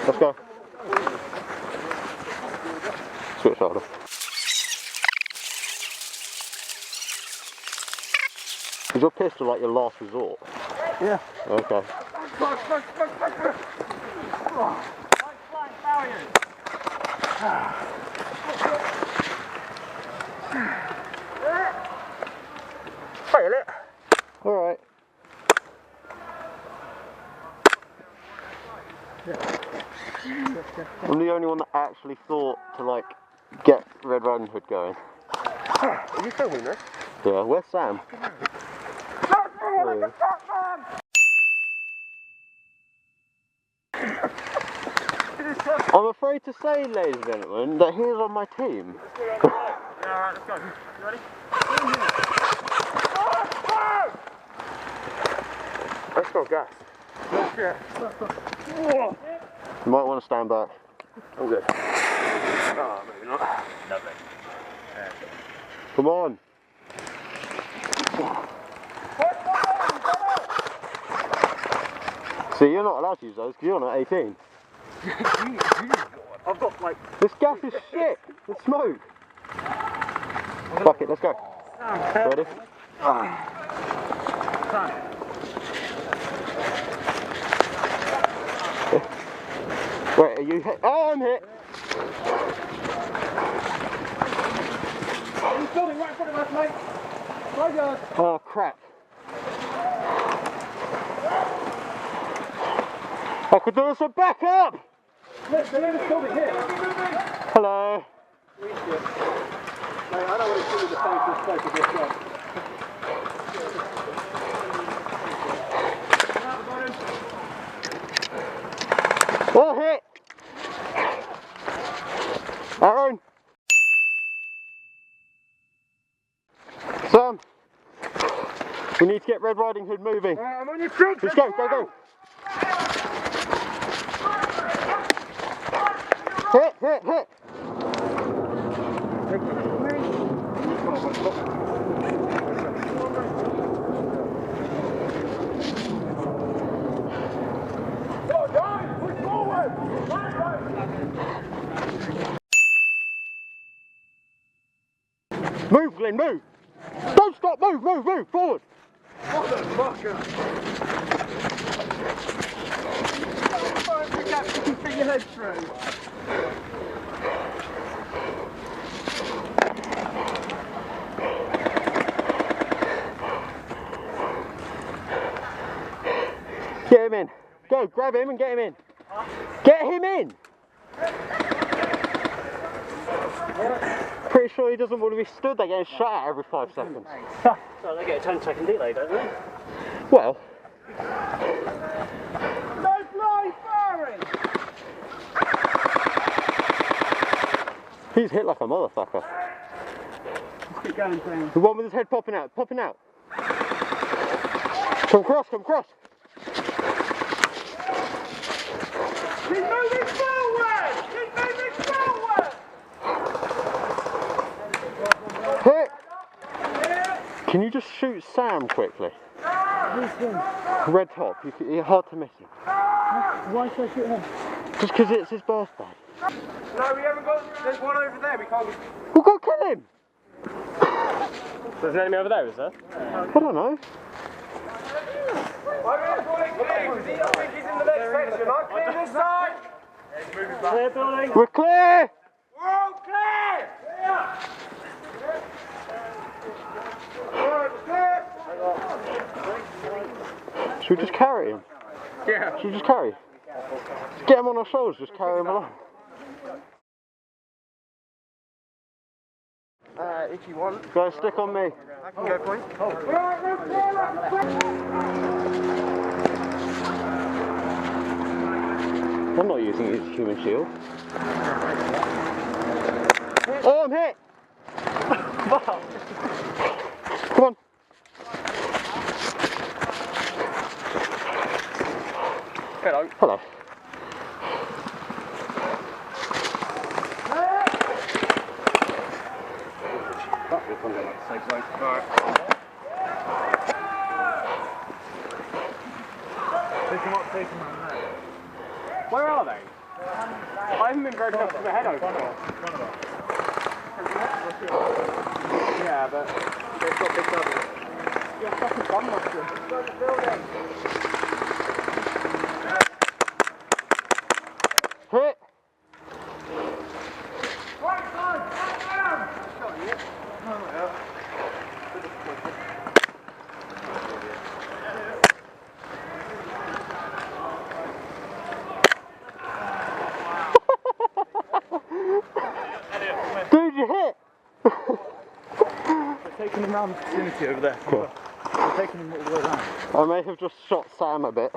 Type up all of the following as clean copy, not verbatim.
Let's go. Switch shoulder. Is your pistol like your last resort? Yeah. Okay. Fail it. Alright. I'm the only one that actually thought to like get Red Riding Hood going. Are you filming this? Yeah, where's Sam? Oh. I'm afraid to say, ladies and gentlemen, that he is on my team. Alright, let's go. You ready? Let's go, gas. You might want to stand back. I'm good. Oh, maybe not. Lovely. Come on. See, you're not allowed to use those because you're not 18. I've got like... This gas is shit. The smoke. Fuck it, let's go. Ready? Wait, are you hit? Oh, I'm hit! He's building right in front of us, mate. My God. Oh, crap. I could do some backup! Look, they're in the building here. Hello. Mate, I don't want to see the safest place of this job. All hit! Aaron! Sam! We need to get Red Riding Hood moving. I'm on your feet. Let's go, go, go! Hit, hit, hit! Move, Glenn, move! Don't stop, move, move, move, forward! Motherfucker! You can fit your head through. Get him in. Go, grab him and get him in. Get him in! Pretty sure he doesn't want to be stood there getting shot at every 5 seconds. So they get a 10-second delay, don't they? Well, No blind firing! he's hit like a motherfucker. Keep going, James. The one with his head popping out, popping out. Come cross, come cross. He's moving forward! He's moving forward! Hit! Can you just shoot Sam quickly? Red top, you're hard to miss him. Why should I shoot him? Just because it's his birthday. No, we haven't got... There's one over there, we can't... We'll go kill him! There's an enemy over there, is there? I don't know. I'm going to call it clear, because I think he's in the next section. I'm clear this side! Clear building. We're clear! We're all clear! Yeah! Should we just carry him? Yeah. Should we just carry him? Get him on our shoulders, just carry him along. If you want. Go, stick on me. I can go point. I'm not using it as a human shield. Oh, I'm hit! Come on. Hello. Hello. Where are they? I haven't been broken up to my head open. Yeah, but they've got big doubles. You're fucking bum muster. Go to the building. Hit! Right side, right down! Dude, you hit! We're taking him round the vicinity over there. Cool. We're taking him all the way around. I may have just shot Sam a bit.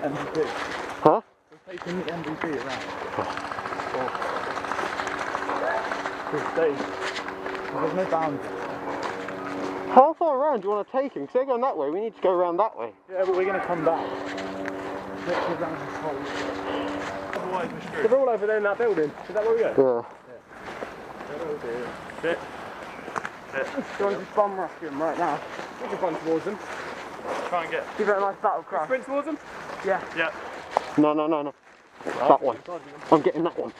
MVP. Huh? We're taking the MVP around. There's no boundary. How far around do you want to take him? Because they're going that way, we need to go around that way. Yeah, but we're going to come back. Literally around this hole. Otherwise we're screwed. They're all over there in that building. Is that where we go? Yeah. Sit. Do you want to just bum rush him right now? We can run towards them. Try and get. Give it a nice battle cry. Sprint towards them? Yeah. Yeah. No. That one. I'm getting that one.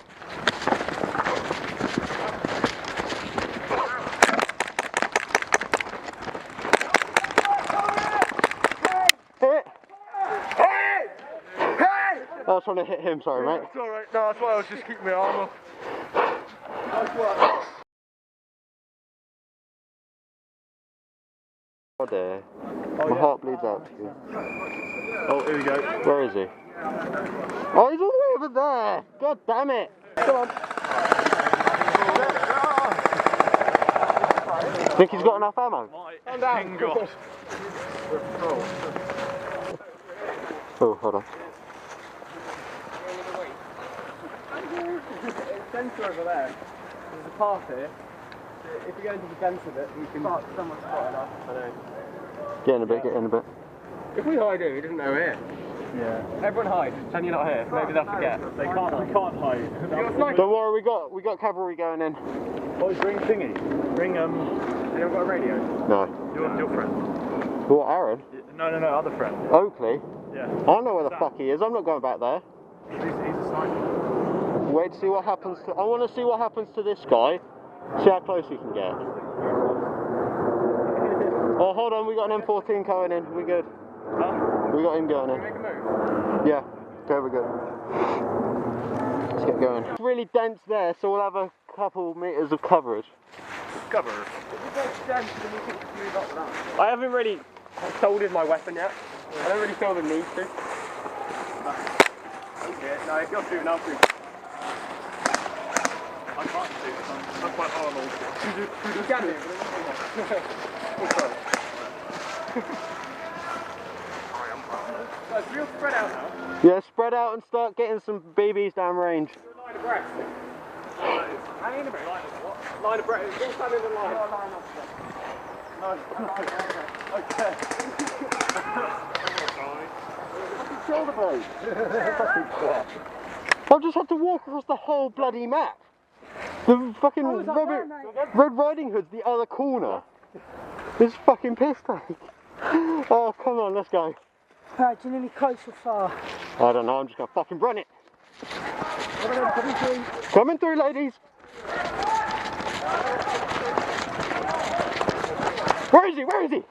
Hit! I was trying to hit him, sorry mate. It's alright. No, that's why I was just keeping my arm up. Nice work. Oh dear. My heart bleeds out to you. Oh, here we go. Where is he? Oh, he's all the way over there! God damn it! Come on. Think he's got enough ammo? My God. Oh, hold on. Sensor over there. There's a path here. If you go into the centre of it, you can park someone's spot enough. I know. Get in a bit, get in a bit. If we hide here, he doesn't know we're here. Yeah. Everyone hide. Pretend you're not here. Maybe they'll forget. We can't hide. Don't worry, we got cavalry going in. Boys, bring thingy. Bring Anyone got a radio? No. your friend. What, Aaron? No, other friend. Oakley? Yeah. I know where the fuck he is. I'm not going back there. He's a sniper. Wait to see what happens to... I want to see what happens to this guy. See how close we can get. Oh, hold on. We got an M14 going in. We're good. Huh? We got him going in. Make a move. Yeah. Okay, we're good. Let's get going. It's really dense there, so we'll have a couple meters of coverage. Cover. I haven't really soldered my weapon yet. I don't really feel the need to. Okay, no, if you're shooting, I'll shoot. I can't shoot. I'm quite Arnold. You can do, but guys, we'll spread out now. Yeah, spread out and start getting some BBs down range. Line abreast. Hang in a bit. Line abreast. All stand in the line. Okay. Shoulder blade. I've just had to walk across the whole bloody map. The fucking Red Riding Hood's the other corner. This fucking piss take. Oh, come on, let's go. Right, do you need me close or far? I don't know, I'm just gonna fucking run it. Coming through. Coming through, ladies. Where is he? Where is he?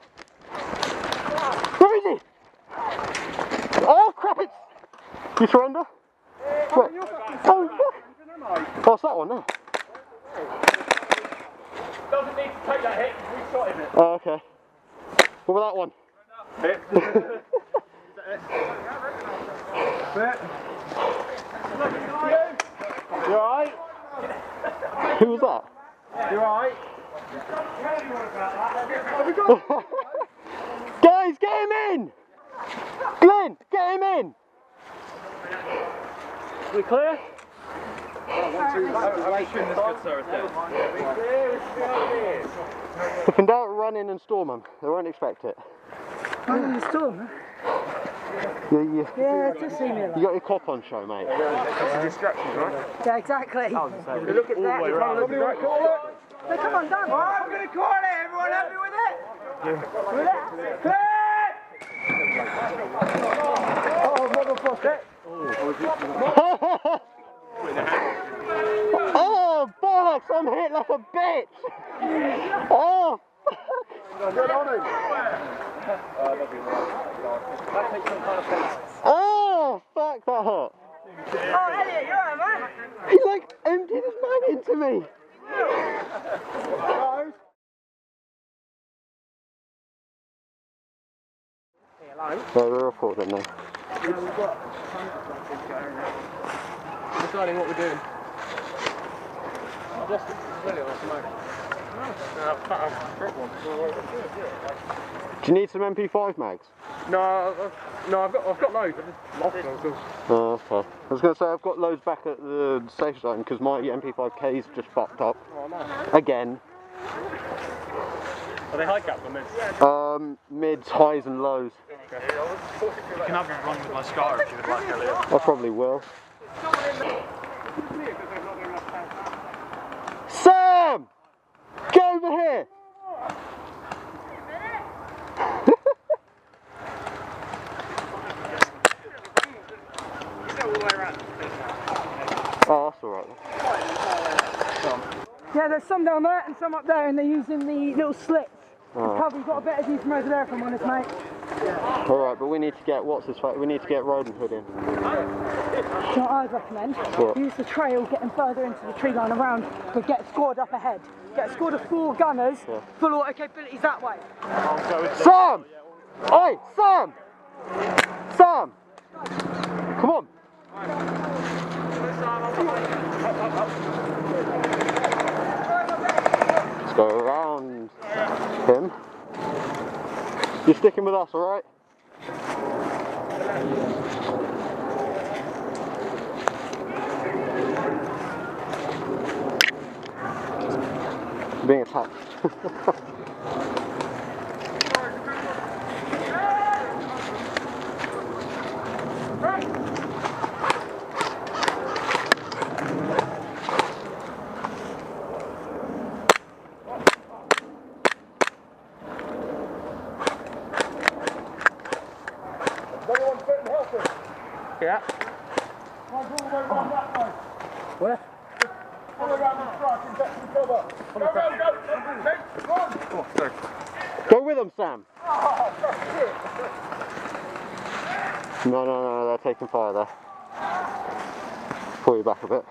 Where is he? Oh, crap, it's... You surrender? Wait. Oh, fuck. Oh, it's that one there. Doesn't need to take that hit, we shot him it. Oh, okay. What about that one? Hit. You alright? Who was that? You alright? Guys, get him in! Glenn, get him in! We clear? If in doubt, run in and storm them. They won't expect it. I'm in the storm, huh? Yeah, it does seem like you got your cop on show, mate. That's a distraction, right? Yeah, exactly. Look at that, you're trying to look at that. So come on, down. I'm going to call it, everyone happy with it? With it? Clear! Oh, motherfucker. Oh, bollocks! I'm hit like a bitch! Oh, Good on him. That takes some kind of patience. oh, fuck, that hurt. Oh, Elliot, you're alright, man. He like emptied his mag into me. Yeah, we're recording now. Deciding what we're doing. Just really on smoke. Do you need some MP5 mags? No, I've got loads. I just lost them. Oh, okay. I was going to say I've got loads back at the safe zone because my MP5K's just fucked up. Oh no. Again. Are they high caps or mids? Mids, highs and lows. Okay. You can have a run with my scar if you would like, Elliot. I probably will. Sam! Get over here! Oh, that's alright. Yeah, there's some down there and some up there, and they're using the little slits. Probably got a better decent motor there, if I'm honest, mate. Alright, but we need to get, we need to get Maidenhead in. So what I'd recommend, What? use the trail getting further into the tree line around, but get scored up ahead. Get scored of 4 gunners, full auto capabilities that way. Sam! Oi, Sam! Sam! Come on! Let's go around him. You're sticking with us, alright? Being attacked. Yeah. Where? All around the truck and get some cover. Go. Oh, sorry. Go with them, Sam. Oh, shit. No, they're taking fire there. Pull you back a bit.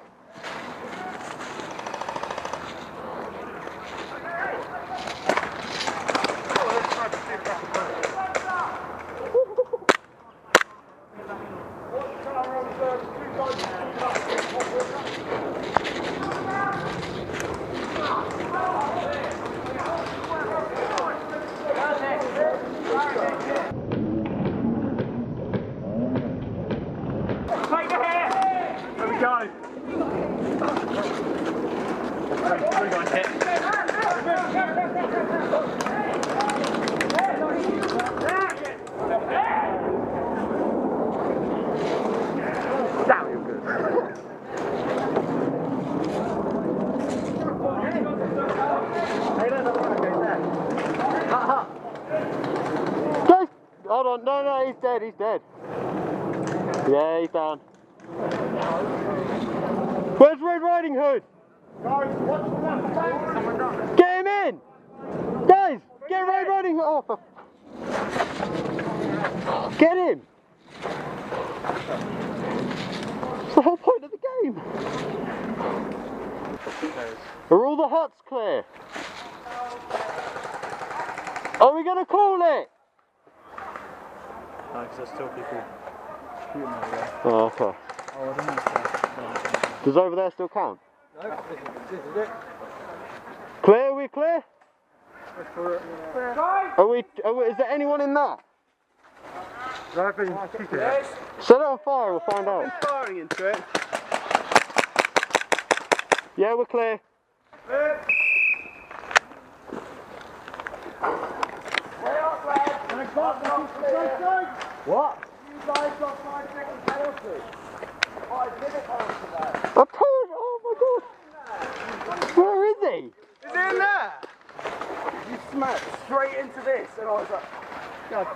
There we go. Three guys hit. Damn, you're good. Guys, hold on, no, he's dead. Yeah, he's down. Where's Red Riding Hood? Get him in! Guys, get Red Riding Hood off! Get him! It's the whole point of the game. Are all the huts clear? Are we gonna call it? No, because there's still people shooting over there. Oh, okay. Oh, I don't know. Does over there still count? No, this is it. Clear? Are we clear? Are we, is there anyone in that? Right, yes. Set it on fire, we'll find out. Firing into it. Yeah, we're clear. What? You guys got 5 seconds penalty. 5-minute penalty there. I told you, oh my god. Where is he? Is he in there? You smacked straight into this and I was like, God.